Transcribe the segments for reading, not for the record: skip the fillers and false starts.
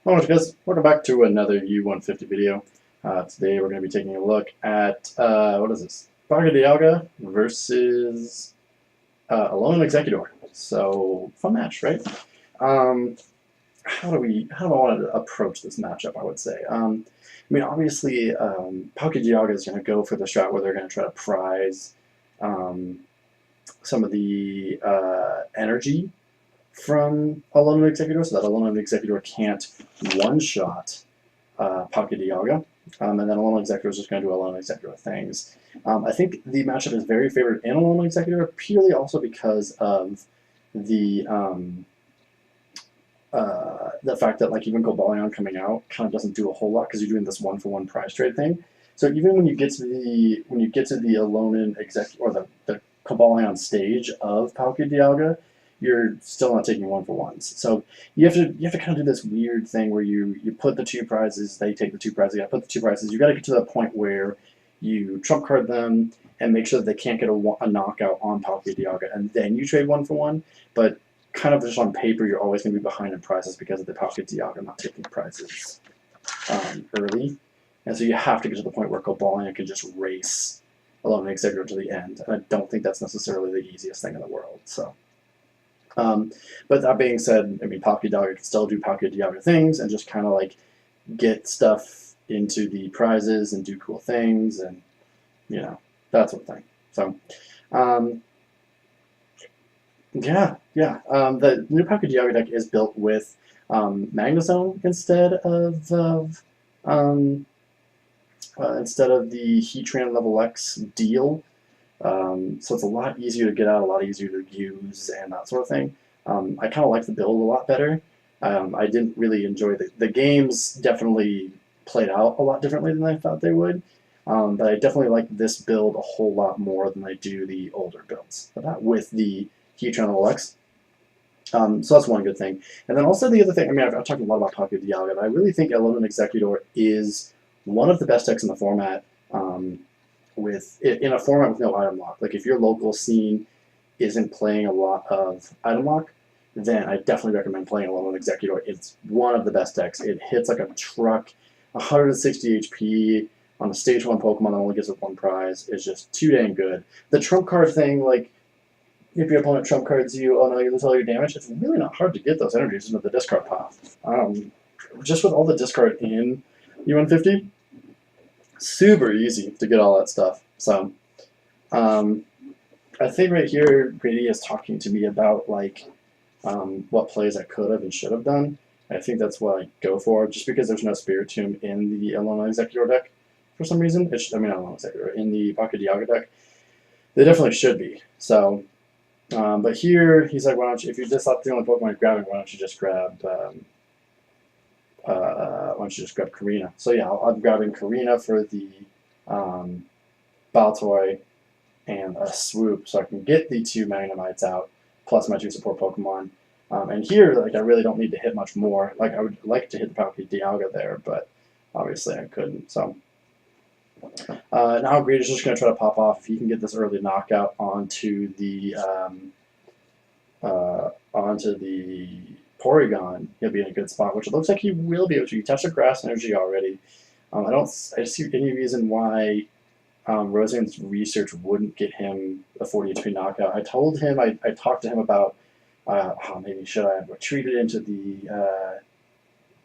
Hello guys, welcome back to another U150 video. Today we're going to be taking a look at, what is this? Palkia Dialga versus Alolan Exeggutor. So, fun match, right? How do I want to approach this matchup, I would say? I mean, obviously, Palkia Dialga is going to go for the strat where they're going to try to prize some of the energy from Alolan Exeggutor, so that Alolan Exeggutor can't one-shot Palkia Dialga, and then Alolan Exeggutor is just going to do Alolan Exeggutor things. I think the matchup is very favored in Alolan Exeggutor, purely also because of the fact that like even Cobalion coming out kind of doesn't do a whole lot because you're doing this one-for-one prize trade thing. So even when you get to the Alolan Exeggutor or the Cobalion stage of Palkia Dialga, you're still not taking one-for-ones. So you have to kind of do this weird thing where you put the two prizes, they take the two prizes, you gotta put the two prizes, you gotta get to that point where you trump card them and make sure that they can't get a knockout on Palkia Dialga, and then you trade one-for-one, but kind of just on paper you're always going to be behind in prizes because of the Palkia Dialga not taking prizes early. And so you have to get to the point where Cobalion can just race Alolan Exeggutor to the end, and I don't think that's necessarily the easiest thing in the world. So. But that being said, I mean, Palkia Dialga can still do Palkia Dialga things and just kind of like get stuff into the prizes and do cool things and, you know, that sort of thing. So, the new Palkia Dialga deck is built with Magnezone instead of the Heatran level X deal. So it's a lot easier to get out, a lot easier to use, and that sort of thing. I kind of like the build a lot better. I didn't really enjoy the games. Definitely played out a lot differently than I thought they would. But I definitely like this build a whole lot more than I do the older builds. But not with the Heatran level X. So that's one good thing. And then also the other thing, I mean, I've talked a lot about Palkia Dialga, but I really think Alolan Exeggutor is one of the best decks in the format. In a format with no item lock. Like if your local scene isn't playing a lot of item lock, then I definitely recommend playing Alolan Exeggutor. It's one of the best decks. It hits like a truck, 160 HP on a stage 1 Pokemon that only gives it one prize. Is just too dang good. The trump card thing, like if your opponent trump cards you, oh no, you lose all your damage, it's really not hard to get those energies into the discard pile. Just with all the discard in U150, super easy to get all that stuff. So, I think right here, Grady is talking to me about like what plays I could have and should have done. I think that's what I go for, just because there's no Spiritomb in the Alolan Exeggutor deck for some reason. Not Alolan Exeggutor, in the Palkia Dialga deck. They definitely should be. So, but here he's like, why don't you? If you just thought the only Pokemon you're grabbing, why don't you just grab? Karina? So yeah, I'm grabbing Karina for the Baltoy and a Swoop, so I can get the 2 Magnemites out, plus my 2 support Pokemon. And here, like, I really don't need to hit much more. Like, I would like to hit the Palkia Dialga there, but obviously I couldn't. So now Greedy's just going to try to pop off. If he can get this early knockout onto the Porygon, he'll be in a good spot, which it looks like he will be able to. He touched the grass energy already. I don't see any reason why Roseanne's research wouldn't get him a 40 HP knockout. I told him, I talked to him about maybe should I have retreated into the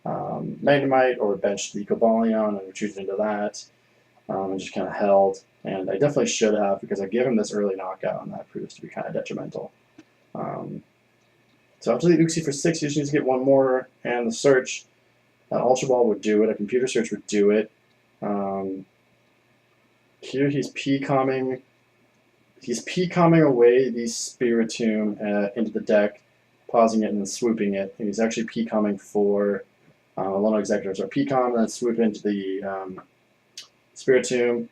Magnemite or benched the Cobalion and retreated into that and just kind of held. And I definitely should have, because I gave him this early knockout and that proves to be kind of detrimental. So after the Uxie for 6, you just need to get one more, and the search, an Ultra Ball would do it, a Computer Search would do it. Here he's P-comming away the Spiritomb into the deck, pausing it and then swooping it, and he's actually P-comming for Alolan Exeggutor. So P-com and then swoop into the Spiritomb,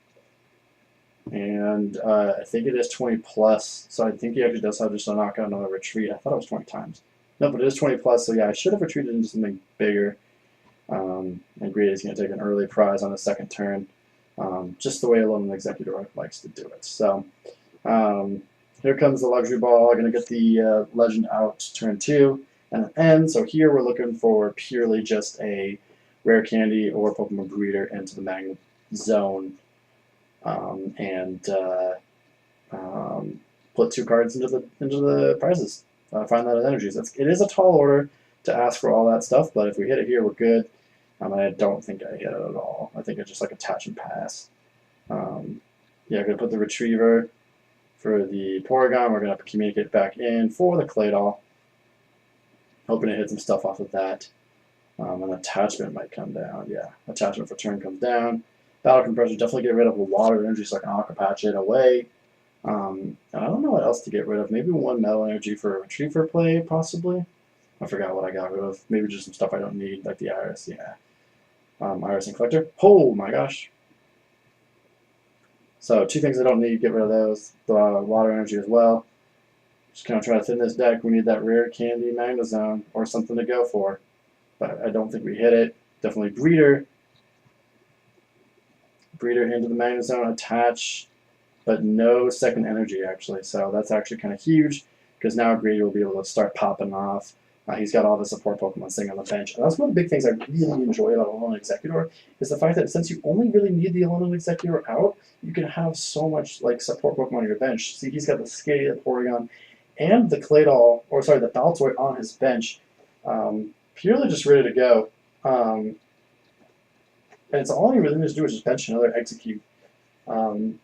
and I think it is 20 plus, so I think he actually does have just a knockout and another retreat. I thought it was 20 times. No, but it is 20 plus, so yeah, I should have retreated into something bigger. And Greedy's going to take an early prize on the second turn, just the way Alolan Exeggutor likes to do it. So here comes the Luxury Ball. I'm going to get the Legend out turn 2. and an N. So here we're looking for purely just a rare candy or Pokemon breeder into the magnet zone, and put 2 cards into the prizes. Find that energies. It is a tall order to ask for all that stuff, but if we hit it here, we're good. I don't think I hit it at all. I think I just like attach and pass. Yeah, I'm gonna put the retriever for the Porygon. We're gonna communicate back in for the Claydol. Hoping to hit some stuff off of that. An attachment might come down. Yeah, attachment for turn comes down. Battle Compressor, definitely get rid of a lot of energy so I can Aqua Patch it away. I don't know what else to get rid of. Maybe 1 Metal Energy for a Retriever play, possibly. I forgot what I got rid of. Maybe just some stuff I don't need, like the Iris. Yeah. Iris and Collector. Oh my gosh. So 2 things I don't need, get rid of those. The Water Energy as well. Just kind of try to thin this deck. We need that rare candy Magnezone or something to go for. But I don't think we hit it. Definitely Breeder. Breeder into the Magnezone, attach, but no second energy actually. So that's actually kind of huge because now Grady will be able to start popping off. He's got all the support Pokemon sitting on the bench. And that's one of the big things I really enjoy about Alolan Exeggutor is the fact that since you only really need the Alolan Exeggutor out, you can have so much like support Pokemon on your bench. See, he's got the Skitty, the Porygon, and the Claydol, or sorry, the Baltoy on his bench, purely just ready to go. And it's all he really needs to do is just bench another Execute. And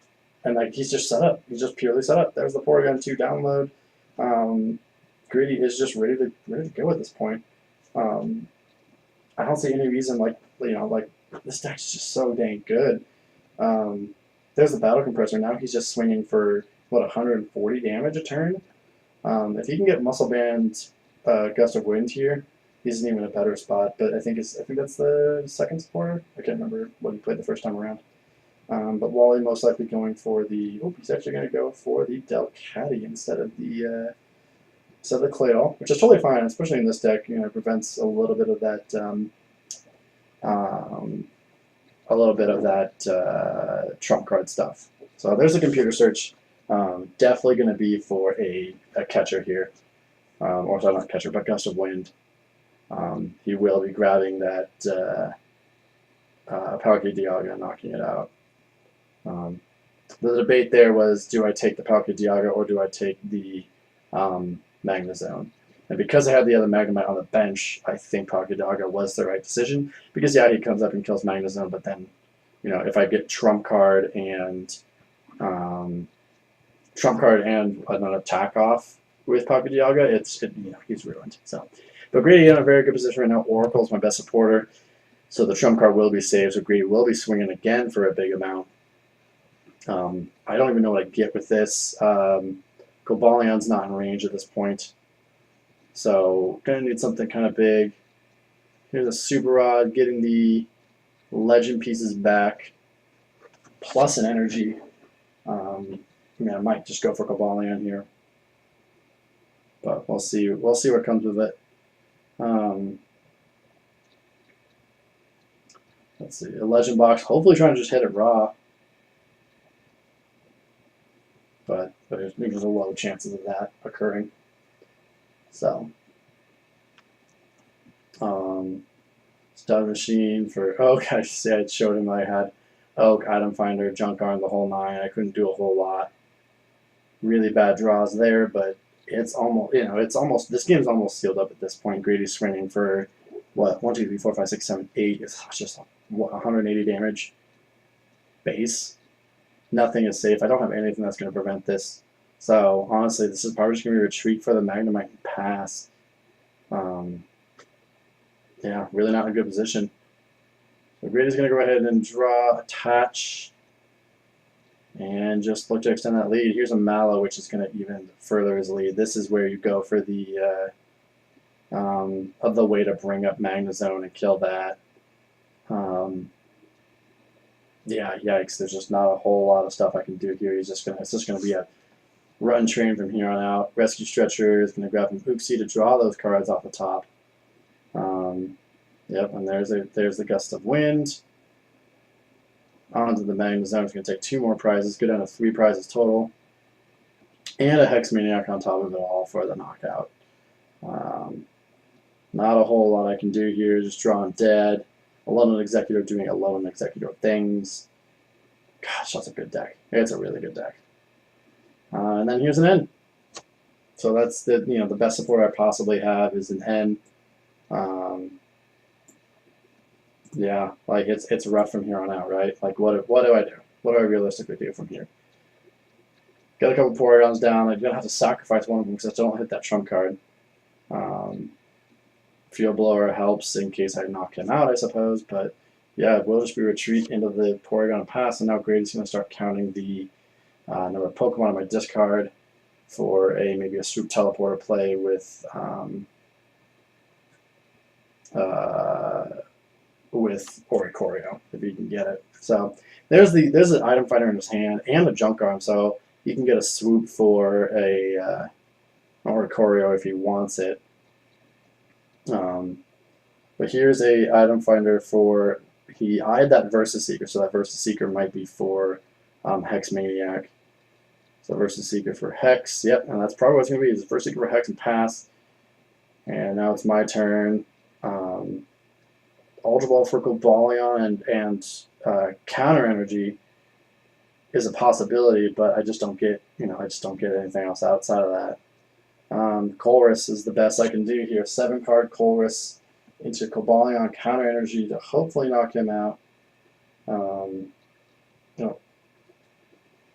like he's just set up. He's just purely set up. There's the Porygon 2 download. Greedy is just ready to go at this point. I don't see any reason like this deck's just so dang good. There's the Battle Compressor. Now he's just swinging for what 140 damage a turn. If he can get Muscle Band, Gust of Wind here, he's in even a better spot. But I think that's the second supporter. I can't remember what he played the first time around. But Wally most likely going for the. Oh, he's actually going to go for the Delcatty instead of the Claydol, which is totally fine, especially in this deck. You know, it prevents a little bit of that. Trump card stuff. So there's a computer search. Definitely going to be for a catcher here, or sorry, not catcher, but Gust of Wind. He will be grabbing that Palkia Dialga and knocking it out. The debate there was, do I take the Palkia Dialga or do I take the Magnezone? And because I had the other Magnemite on the bench, I think Palkia Dialga was the right decision. Because yeah, he comes up and kills Magnezone, but then, you know, if I get Trump card and an attack off with Palkia Dialga, he's ruined. So, but Grady in a very good position right now. Oracle's my best supporter, so the Trump card will be saved. So Grady will be swinging again for a big amount. I don't even know what I get with this. Cobalion's not in range at this point. So, gonna need something kind of big. Here's a Super Rod, getting the Legend pieces back, plus an energy. I might just go for Cobalion here. But we'll see. We'll see what comes with it. Let's see. A Legend box. Hopefully trying to just hit it raw. But there's a low chances of that occurring. So, Stud Machine for Oak. I showed him I had Oak, Item Finder, Junk Arm, the whole 9. I couldn't do a whole lot. Really bad draws there, but it's almost, this game's almost sealed up at this point. Grady's swinging for what, 1, 2, 3, 4, 5, 6, 7, 8. It's just 180 damage base. Nothing is safe. I don't have anything that's going to prevent this. So, honestly, this is probably just going to be a retreat for the Magnemite and pass. Yeah, really not in a good position. So, Grady's going to go ahead and draw, attach, and just look to extend that lead. Here's a Mallow, which is going to even further his lead. This is where you go for the way to bring up Magnezone and kill that. Yeah, yikes, there's just not a whole lot of stuff I can do here. It's just gonna be a run train from here on out. Rescue Stretcher is gonna grab an Uxie to draw those cards off the top. Yep, and there's the Gust of Wind. Onto the Magnezone. It's gonna take 2 more prizes, go down to 3 prizes total. And a Hex Maniac on top of it all for the knockout. Not a whole lot I can do here. Just drawing dead. Alolan Exeggutor doing Alolan Exeggutor things. Gosh, that's a good deck. It's a really good deck. And then here's an N. So that's the the best support I possibly have is an N. Yeah, like it's rough from here on out, right? Like what do I do? What do I realistically do from here? Got a couple Porygons down. I'm gonna have to sacrifice one of them because I don't hit that trump card. Field Blower helps in case I knock him out, I suppose. But yeah, we'll just be retreat into the Porygon pass, and now Grady's gonna start counting the number of Pokemon on my discard for maybe a swoop teleporter play with Oricorio if you can get it. So there's an item finder in his hand and a junk arm, so you can get a swoop for a Oricorio if he wants it. But here's a item finder for I had that Versus Seeker, so that Versus Seeker might be for Hex Maniac. So Versus Seeker for Hex, yep, and that's probably what it's gonna be. Is Versus Seeker for Hex and pass. And now it's my turn. Ultra Ball for Cobalion and Counter Energy is a possibility, but I just don't get anything else outside of that. Colress is the best I can do here. 7-card Colress into Cobalion Counter Energy to hopefully knock him out.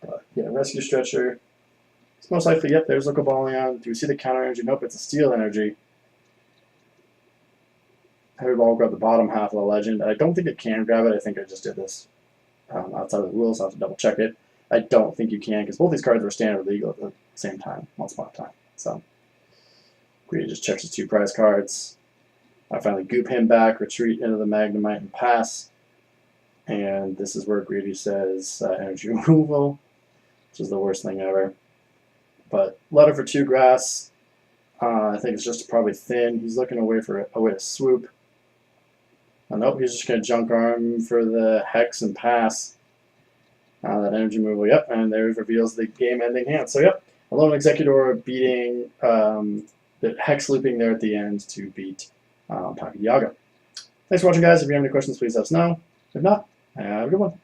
But yeah, Rescue Stretcher. It's most likely, yep, there's a Cobalion. Do we see the Counter Energy? Nope, it's a Steel Energy. Heavy Ball will grab the bottom half of the legend. I don't think it can grab it. I think I just did this outside of the rules, so I have to double check it. I don't think you can because both these cards were standard legal at the same time, once upon a time. So Greedy just checks his 2 prize cards. I finally goop him back, retreat into the Magnemite and pass. And this is where Greedy says energy removal, which is the worst thing ever. But letter for 2 grass. I think it's just probably thin. He's looking away for a way to swoop. Oh, nope, he's just going to junk arm for the Hex and pass. That energy removal, yep, and there it reveals the game-ending hand. So, yep, Alolan Exeggutor beating the Hex looping there at the end to beat Palkia Dialga. Thanks for watching, guys. If you have any questions, please let us know. If not, have a good one.